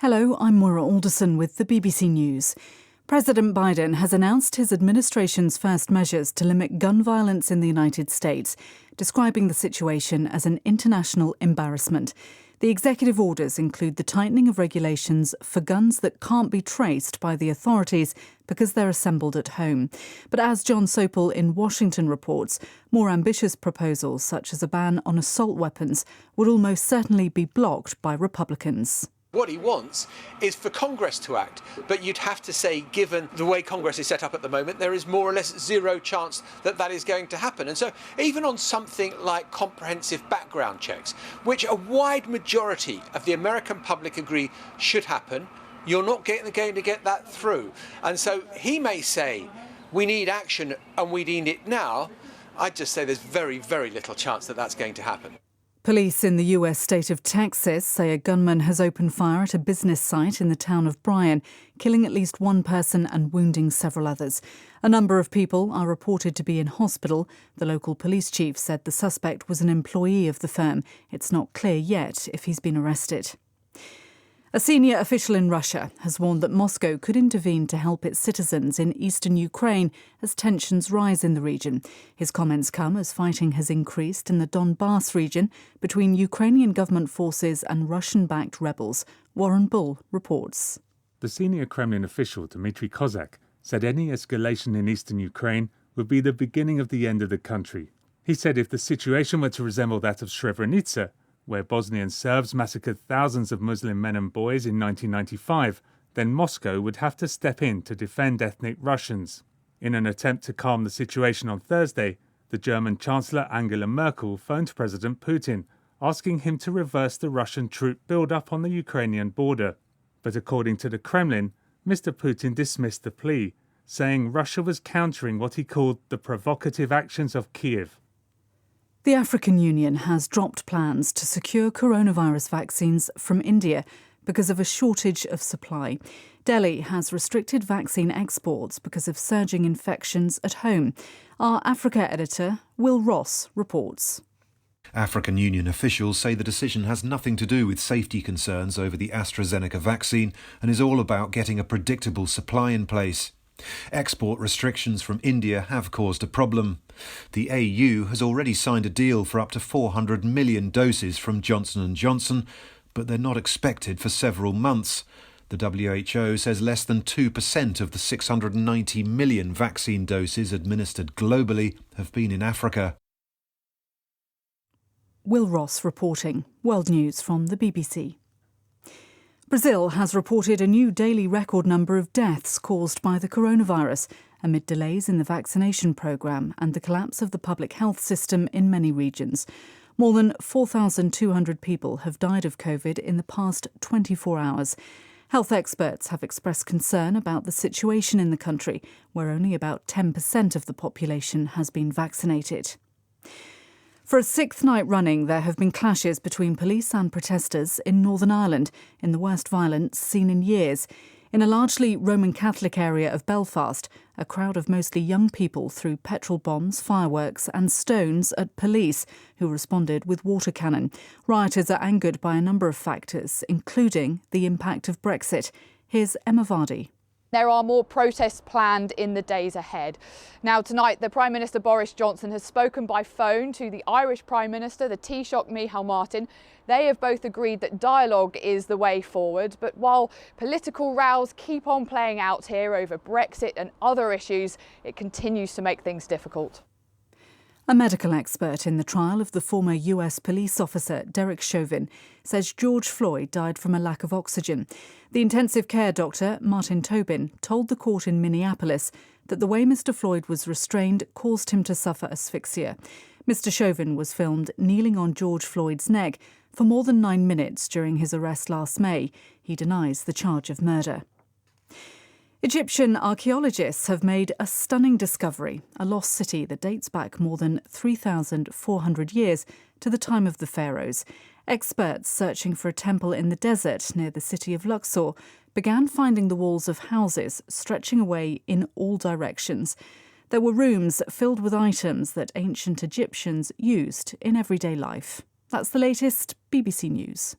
Hello, I'm Maura Alderson with the BBC News. President Biden has announced his administration's first measures to limit gun violence in the United States, describing the situation as an international embarrassment. The executive orders include the tightening of regulations for guns that can't be traced by the authorities because they're assembled at home. But as John Sopel in Washington reports, more ambitious proposals such as a ban on assault weapons would almost certainly be blocked by Republicans. What he wants is for Congress to act, but you'd have to say, given the way Congress is set up at the moment, there is more or less zero chance that that is going to happen. And so even on something like comprehensive background checks, which a wide majority of the American public agree should happen, you're not going to get that through. And so he may say, we need action and we need it now. I'd just say there's very, very little chance that that's going to happen. Police in the US state of Texas say a gunman has opened fire at a business site in the town of Bryan, killing at least one person and wounding several others. A number of people are reported to be in hospital. The local police chief said the suspect was an employee of the firm. It's not clear yet if he's been arrested. A senior official in Russia has warned that Moscow could intervene to help its citizens in eastern Ukraine as tensions rise in the region. His comments come as fighting has increased in the Donbass region between Ukrainian government forces and Russian-backed rebels. Warren Bull reports. The senior Kremlin official Dmitry Kozak said any escalation in eastern Ukraine would be the beginning of the end of the country. He said if the situation were to resemble that of Srebrenica, where Bosnian Serbs massacred thousands of Muslim men and boys in 1995, then Moscow would have to step in to defend ethnic Russians. In an attempt to calm the situation on Thursday, the German Chancellor Angela Merkel phoned President Putin, asking him to reverse the Russian troop build-up on the Ukrainian border. But according to the Kremlin, Mr. Putin dismissed the plea, saying Russia was countering what he called the provocative actions of Kiev. The African Union has dropped plans to secure coronavirus vaccines from India because of a shortage of supply. Delhi has restricted vaccine exports because of surging infections at home. Our Africa editor, Will Ross, reports. African Union officials say the decision has nothing to do with safety concerns over the AstraZeneca vaccine and is all about getting a predictable supply in place. Export restrictions from India have caused a problem. The AU has already signed a deal for up to 400 million doses from Johnson & Johnson, but they're not expected for several months. The WHO says less than 2% of the 690 million vaccine doses administered globally have been in Africa. Will Ross reporting. World News from the BBC. Brazil has reported a new daily record number of deaths caused by the coronavirus, amid delays in the vaccination programme and the collapse of the public health system in many regions. More than 4,200 people have died of COVID in the past 24 hours. Health experts have expressed concern about the situation in the country, where only about 10% of the population has been vaccinated. For a sixth night running, there have been clashes between police and protesters in Northern Ireland, in the worst violence seen in years. In a largely Roman Catholic area of Belfast, a crowd of mostly young people threw petrol bombs, fireworks and stones at police, who responded with water cannon. Rioters are angered by a number of factors, including the impact of Brexit. Here's Emma Vardy. There are more protests planned in the days ahead. Now tonight, the Prime Minister Boris Johnson has spoken by phone to the Irish Prime Minister, the Taoiseach Micheál Martin. They have both agreed that dialogue is the way forward. But while political rows keep on playing out here over Brexit and other issues, it continues to make things difficult. A medical expert in the trial of the former US police officer Derek Chauvin says George Floyd died from a lack of oxygen. The intensive care doctor, Martin Tobin, told the court in Minneapolis that the way Mr. Floyd was restrained caused him to suffer asphyxia. Mr. Chauvin was filmed kneeling on George Floyd's neck for more than 9 minutes during his arrest last May. He denies the charge of murder. Egyptian archaeologists have made a stunning discovery, a lost city that dates back more than 3,400 years to the time of the pharaohs. Experts searching for a temple in the desert near the city of Luxor began finding the walls of houses stretching away in all directions. There were rooms filled with items that ancient Egyptians used in everyday life. That's the latest BBC News.